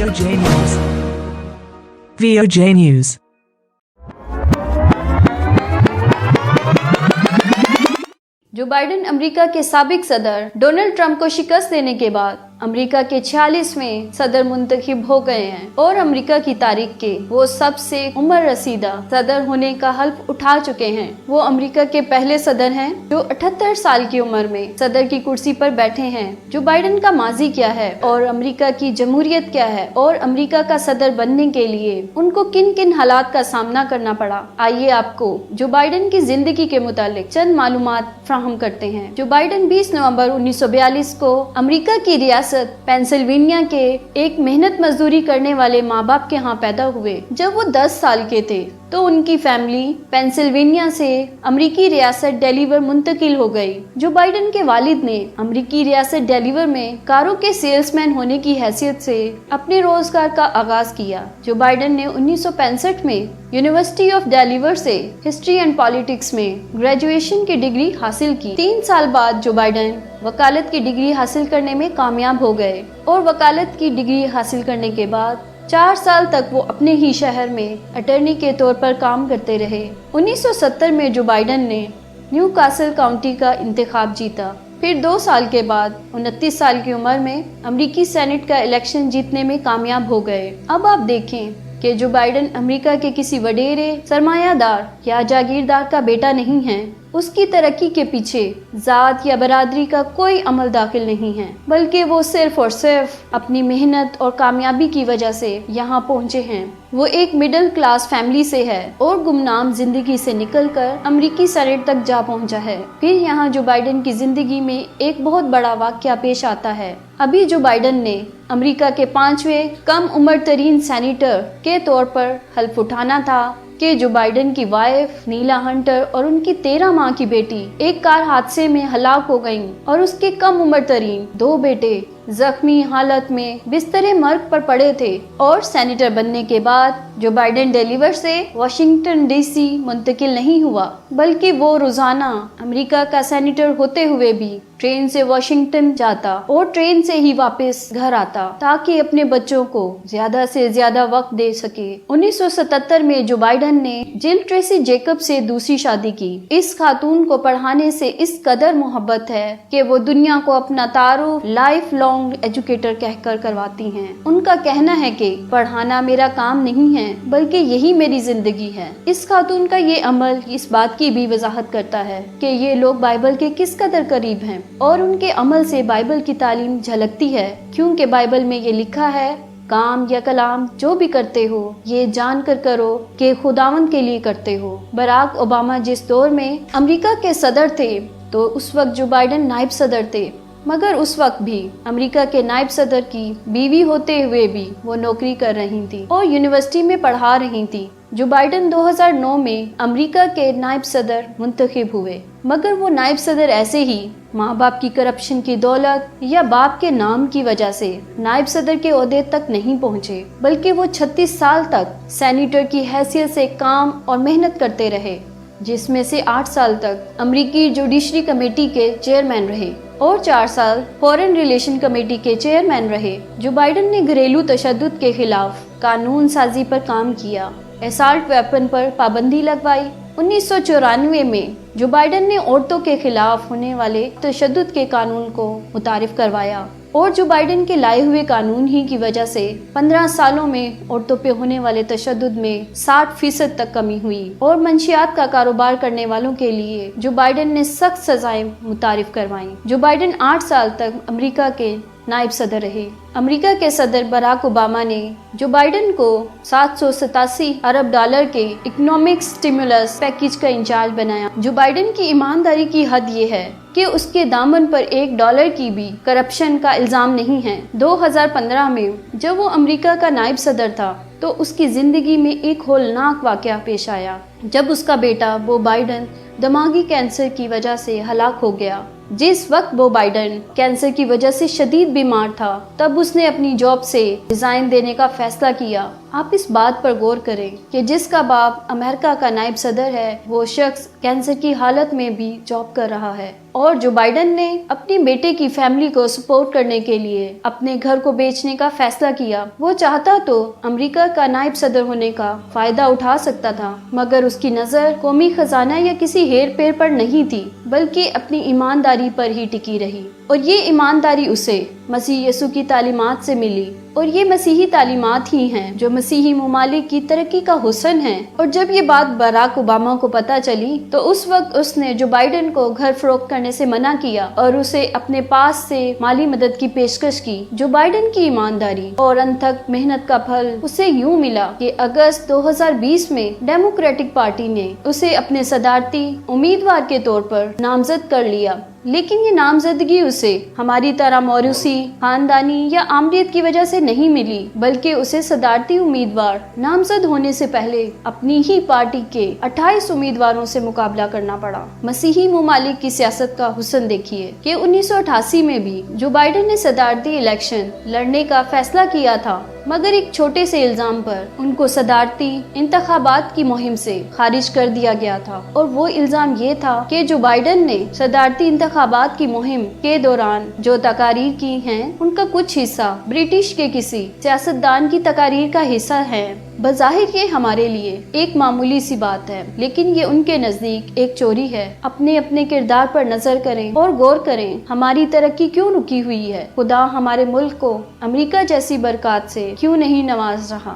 VOJ News. VOJ News. Joe Biden America के साबिक सदर डोनाल्ड ट्रंप को शिकस्त देने के बाद अमेरिका के 46वें सदर मुंतखब हो गए हैं और अमेरिका की तारीख के वो सबसे उम्र रसीदा सदर होने का हल्फ उठा चुके हैं। वो अमेरिका के पहले सदर हैं जो 78 साल की उम्र में सदर की कुर्सी पर बैठे हैं। जो बाइडेन का माजी क्या है और अमेरिका की जमहूरियत क्या है और अमेरिका का सदर बनने के लिए उनको किन किन हालात का सामना करना पड़ा, आइए आपको जो बाइडेन की जिंदगी के मुतालिक चंद मालूमात फ्राहम करते हैं। जो बाइडेन 20 नवंबर 1942 को अमेरिका की रियासत पेंसिल्वेनिया के एक मेहनत मजदूरी करने वाले माँ बाप के यहाँ पैदा हुए। जब वो 10 साल के थे तो उनकी फैमिली पेंसिल्वेनिया से अमेरिकी रियासत डेलीवर मुंतकिल हो गई। जो बाइडेन के वालिद ने अमेरिकी रियासत डेलीवर में कारों के सेल्समैन होने की हैसियत से अपने रोजगार का आगाज किया। जो बाइडेन ने 1965 में यूनिवर्सिटी ऑफ डेलीवर से हिस्ट्री एंड पॉलिटिक्स में ग्रेजुएशन की डिग्री हासिल की। 3 साल बाद जो बाइडेन वकालत की डिग्री हासिल करने में कामयाब हो गए और वकालत की डिग्री हासिल करने के बाद 4 साल तक वो अपने ही शहर में अटर्नी के तौर पर काम करते रहे। 1970 में जो बाइडेन ने न्यू कासल काउंटी का इंतखाब जीता। फिर 2 साल के बाद 29 साल की उम्र में अमेरिकी सेनेट का इलेक्शन जीतने में कामयाब हो गए। अब आप देखें कि जो बाइडेन अमेरिका के किसी वडेरे सरमायादार या जागीरदार का बेटा नहीं है। उसकी तरक्की के पीछे जात या बरादरी का कोई अमल दाखिल नहीं है, बल्कि वो सिर्फ और सिर्फ अपनी मेहनत और कामयाबी की वजह से यहाँ पहुँचे हैं। वो एक मिडिल क्लास फैमिली से है और गुमनाम जिंदगी से निकलकर अमेरिकी सेनेट तक जा पहुँचा है। फिर यहाँ जो बाइडेन की जिंदगी में एक बहुत बड़ा वाकया पेश आता है। अभी जो बाइडेन ने अमेरिका के 5वें कम उम्र तरीन सेनेटर के तौर पर हल्फ उठाना था कि जो बाइडेन की वाइफ नीला हंटर और उनकी 13 माह की बेटी एक कार हादसे में हलाक हो गईं और उसके कम उम्र तरीन 2 बेटे जख्मी हालत में बिस्तरे मर्ग पर पड़े थे। और सेनेटर बनने के बाद जो बाइडेन डेलीवर से वाशिंगटन डीसी मुंतकिल नहीं हुआ, बल्कि वो रोजाना अमेरिका का सेनेटर होते हुए भी ट्रेन से वाशिंगटन जाता और ट्रेन से ही वापस घर आता ताकि अपने बच्चों को ज्यादा से ज्यादा वक्त दे सके। 1977 में जो बाइडेन ने जिल ट्रेसी जेकब से दूसरी शादी की। इस खातून को पढ़ाने से इस कदर मोहब्बत है कि वो दुनिया को अपना तारुफ लाइफ लॉन्ग एजुकेटर कहकर करवाती हैं। उनका कहना है कि पढ़ाना मेरा काम नहीं है, बल्कि यही मेरी जिंदगी है। इस खातून का ये अमल इस बात की भी वजाहत करता है कि ये लोग बाइबल के किस कदर करीब हैं और उनके अमल से बाइबल की तालीम झलकती है, क्योंकि बाइबल में ये लिखा है, काम या कलाम जो भी करते हो ये जान कर करो कि खुदावंद के लिए करते हो। बराक ओबामा जिस दौर में अमेरिका के सदर थे तो उस वक्त जो बाइडेन नायब सदर थे, मगर उस वक्त भी अमेरिका के नायब सदर की बीवी होते हुए भी वो नौकरी कर रही थी और यूनिवर्सिटी में पढ़ा रही थी। जो बाइडेन 2009 में अमेरिका के नायब सदर मुंतखब हुए, मगर वो नायब सदर ऐसे ही माँ बाप की करप्शन की दौलत या बाप के नाम की वजह से नायब सदर के ओहदे तक नहीं पहुँचे, बल्कि वो 36 साल तक सेनेटर की हैसियत से काम और मेहनत करते रहे, जिसमें से 8 साल तक अमेरिकी जुडिशरी कमेटी के चेयरमैन रहे और 4 साल फॉरेन रिलेशन कमेटी के चेयरमैन रहे। जो बाइडेन ने घरेलू तशद्दुद के खिलाफ कानून साजी पर काम किया, असॉल्ट वेपन पर पाबंदी लगवाई। 1994 में जो बाइडेन ने औरतों के खिलाफ होने वाले तशद्दुद के कानून को मुतारिफ करवाया और जो बाइडेन के लाए हुए कानून ही की वजह से 15 सालों में औरतों पे होने वाले तशद्दुद में 60% तक कमी हुई और मंशियात का कारोबार करने वालों के लिए जो बाइडेन ने सख्त सजाएं मुतारिफ करवाई। जो बाइडेन 8 साल तक अमेरिका के नायब सदर रहे। अमेरिका के सदर बराक ओबामा ने जो बाइडेन को 787 अरब डॉलर के इकोनॉमिक स्टिमुलस पैकेज का इंचार्ज बनाया। जो बाइडेन की ईमानदारी की हद ये है कि उसके दामन पर $1 की भी करप्शन का इल्जाम नहीं है। 2015 में जब वो अमेरिका का नायब सदर था तो उसकी जिंदगी में एक होलनाक वाकया पेश आया, जब उसका बेटा वो बाइडेन دماغی کینسر کی وجہ سے ہلاک ہو گیا۔ جس وقت جو بائیڈن کینسر کی وجہ سے شدید بیمار تھا، تب اس نے اپنی جاب سے ریزائن دینے کا فیصلہ کیا۔ آپ اس بات پر غور کریں کہ جس کا باپ امریکہ کا نائب صدر ہے، وہ شخص کینسر کی حالت میں بھی جاب کر رہا ہے، اور جو بائیڈن نے اپنے بیٹے کی فیملی کو سپورٹ کرنے کے لیے اپنے گھر کو بیچنے کا فیصلہ کیا۔ وہ چاہتا تو امریکہ کا نائب صدر ہونے کا فائدہ اٹھا سکتا تھا، مگر اس کی نظر قومی خزانہ یا کسی ہیر پھیر پر نہیں تھی، بلکہ اپنی ایمانداری پر ہی ٹکی رہی، اور یہ ایمانداری اسے مسیح یسوع کی تعلیمات سے ملی، اور یہ مسیحی تعلیمات ہی ہیں جو مسیحی ممالک کی ترقی کا حسن ہے۔ اور جب یہ بات باراک اوباما کو پتہ چلی تو اس وقت اس نے جو بائیڈن کو گھر فروخت کرنے سے منع کیا اور اسے اپنے پاس سے مالی مدد کی پیشکش کی۔ جو بائیڈن کی ایمانداری اور انتھک محنت کا پھل اسے یوں ملا کہ اگست 2020 میں ڈیموکریٹک پارٹی نے اسے اپنے صدارتی امیدوار کے طور پر نامزد کر لیا۔ لیکن یہ نامزدگی اسے ہماری طرح موروثی، خاندانی یا آمریت کی وجہ سے نہیں ملی، بلکہ اسے صدارتی امیدوار نامزد ہونے سے پہلے اپنی ہی پارٹی کے 28 امیدواروں سے مقابلہ کرنا پڑا۔ مسیحی ممالک کی سیاست کا حسن دیکھیے کہ 1988 میں بھی جو بائیڈن نے صدارتی الیکشن لڑنے کا فیصلہ کیا تھا، مگر ایک چھوٹے سے الزام پر ان کو صدارتی انتخابات کی مہم سے خارج کر دیا گیا تھا، اور وہ الزام یہ تھا کہ جو بائیڈن نے صدارتی انتخابات کی مہم کے دوران جو تقاریر کی ہیں، ان کا کچھ حصہ برٹش کے کسی سیاستدان کی تقاریر کا حصہ ہے۔ بظاہر یہ ہمارے لیے ایک معمولی سی بات ہے، لیکن یہ ان کے نزدیک ایک چوری ہے۔ اپنے کردار پر نظر کریں اور غور کریں، ہماری ترقی کیوں رکی ہوئی ہے؟ خدا ہمارے ملک کو امریکہ جیسی برکات سے کیوں نہیں نواز رہا؟